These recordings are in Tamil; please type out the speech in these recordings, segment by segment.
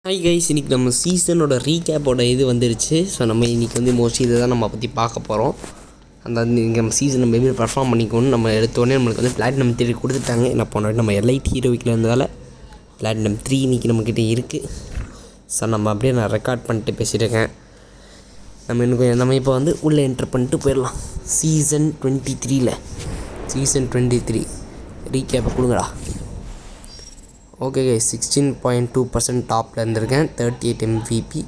ஹாய் கைஸ், இன்றைக்கி நம்ம சீசனோட ரீகேப்போட இது வந்துருச்சு. ஸோ நம்ம இன்றைக்கி வந்து மோஸ்ட்லி இதை தான் நம்ம பற்றி பார்க்க போகிறோம். அந்த இங்கே நம்ம சீசன் நம்ம எப்படி பர்ஃபார்ம் பண்ணிக்கணும்னு நம்ம எடுத்தோடனே நம்மளுக்கு வந்து பிளாட்டினம் 3 கொடுத்துட்டாங்க. என்ன பண்ண நம்ம எலைட் ஹீரோவிக்கில் இருந்ததால் பிளாட்டினம் 3 இன்றைக்கி நம்மக்கிட்ட இருக்குது. ஸோ நம்ம அப்படியே நான் ரெக்கார்ட் பண்ணிட்டு பேசியிருக்கேன். நம்ம இன்னும் கொஞ்சம் நம்ம இப்போ வந்து உள்ளே என்டர் பண்ணிட்டு போயிடலாம். சீசன் 23 ரீகேப்பை கொடுங்கடா. ஓகே கைஸ், 16.2% டாப்பில் இருந்திருக்கேன். 38 MVP,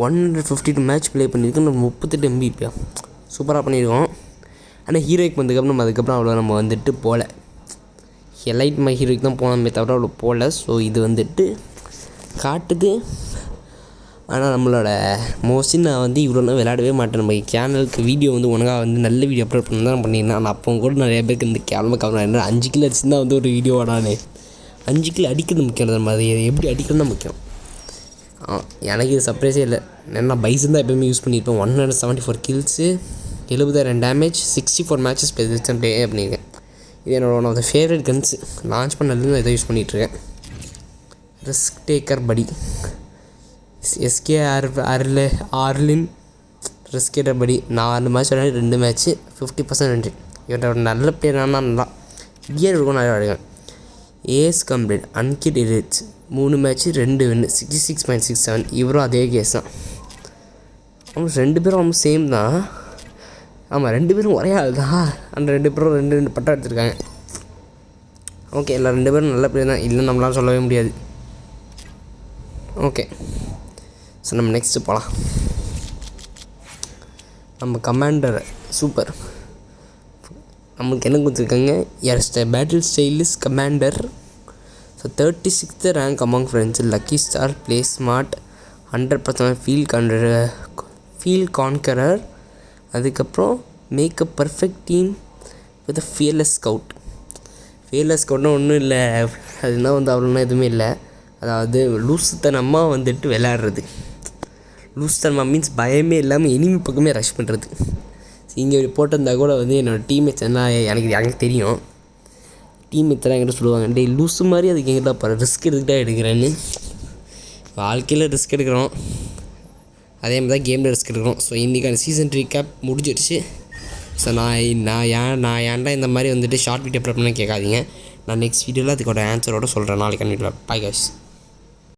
152 மேட்ச் ப்ளே பண்ணியிருக்கேன். நம்ம 38 MVP சூப்பராக பண்ணியிருக்கோம். ஆனால் ஹீரோய்க்கு வந்ததுக்கப்புறம் நம்ம அதுக்கப்புறம் அவ்வளோ நம்ம வந்துட்டு போகல. எலைட் மை ஹீரோய்க்கு தான் போனோமே தவிர அவ்வளோ போகல. ஸோ இது வந்துட்டு காட்டுது. ஆனால் நம்மளோட மோஸ்ட்லி நான் வந்து இவ்வளோ நாள் விளையாடவே மாட்டேன். நம்ம சேனலுக்கு வீடியோ வந்து ஒழுங்காக வந்து நல்ல வீடியோ அப்லோட் பண்ணி தான் பண்ணியிருந்தேன். ஆனால் அப்போ கூட நிறைய பேருக்கு இந்த கேள்வி கவனம் 5 கிலோ அடிச்சு தான் வந்து ஒரு வீடியோ வாடானே. 5 கிலோ அடிக்கிறது முக்கியம் இல்லை, நம்ம அதை எப்படி அடிக்கிறது தான் முக்கியம். எனக்கு இது சர்ப்ரைஸே இல்லை. ஏன்னா பைசன் தான் எப்போயுமே யூஸ் பண்ணியிருப்பேன். 174 கில்ஸு, 70,000 டேமேஜ், 64 மேட்சஸ் ப்ளே பண்ணியிருக்கேன். இது என்னோட one of the favourite guns. Launch பண்ணதுலேருந்து நான் இதை யூஸ் பண்ணிகிட்ருக்கேன். ரிஸ்க் டேக்கர் படி ஆர்லின் ரிஸ்கேட்டர் படி 4 மேட்ச் விளையாடி 2 மேட்ச்சு 50% வெற்றி. இவரோட நல்ல பிளேயர் ஆனால் நல்லா கியர் இருக்கும், நிறையா விளையாடுவேன். ஏஸ் கம்ப்ளீட் அன்கிட் எரிட்ஸ் 3 மேட்ச்சு 2 வின்னு 66.67. இவரும் அதே கேஸ் தான். அவங்க 2 பேரும் அவங்க சேம் தான். ஆமாம், 2 பேரும் ஒரே ஆள் தான். அந்த 2 பேரும் 2 பட்டம் எடுத்திருக்காங்க. ஓகே, இல்லை 2 பேரும் நல்ல பிளேயர் தான், இல்லைன்னு நம்மளால் சொல்லவே முடியாது. ஓகே, ஸோ நம்ம நெக்ஸ்ட்டு போகலாம். நம்ம கமாண்டர் சூப்பர். நம்மளுக்கு என்ன கொடுத்துருக்காங்க, battle stylish commander. So 36th rank among friends, lucky star, play smart, 100% feel conqueror. அதுக்கப்புறம் make a perfect team with fearless scout. Fearless ஸ்கவுட்னா ஒன்றும் இல்லை, அதுனா வந்து அவ்வளோனா எதுவுமே இல்லை. அதாவது லூசுத்தனமாக வந்துட்டு விளையாடுறது. லூசுத்தனமாக மீன்ஸ் பயமே இல்லாமல் எனிமி பக்கமே ரஷ் பண்ணுறது. இங்கே போட்டிருந்தா கூட வந்து என்னோடய டீம்மேட்ஸ் என்ன எனக்கு தெரியும். டீம்மேட்ஸ் எல்லாம் என்கிட்ட சொல்லுவாங்க, டே லூஸு மாதிரி அதுக்கு எங்கிட்ட பாரு ரிஸ்க் எடுத்துக்கிட்டா எடுக்கிறேன்னு. வாழ்க்கையில் ரிஸ்க் எடுக்கிறோம், அதே மாதிரி தான் கேமில் ரிஸ்க் எடுக்கிறோம். ஸோ இன்றைக்கான சீசன் ரீகேப் முடிஞ்சிடுச்சு. ஸோ நான் ஏன்டா இந்த மாதிரி வந்துட்டு ஷார்ட் வீடியோ அப்லோட் பண்ண கேட்காதீங்க. நான் நெக்ஸ்ட் வீடியோவில் அதுக்கோட ஆன்சரோடு சொல்கிறேன் நாளைக்கு. Bye guys.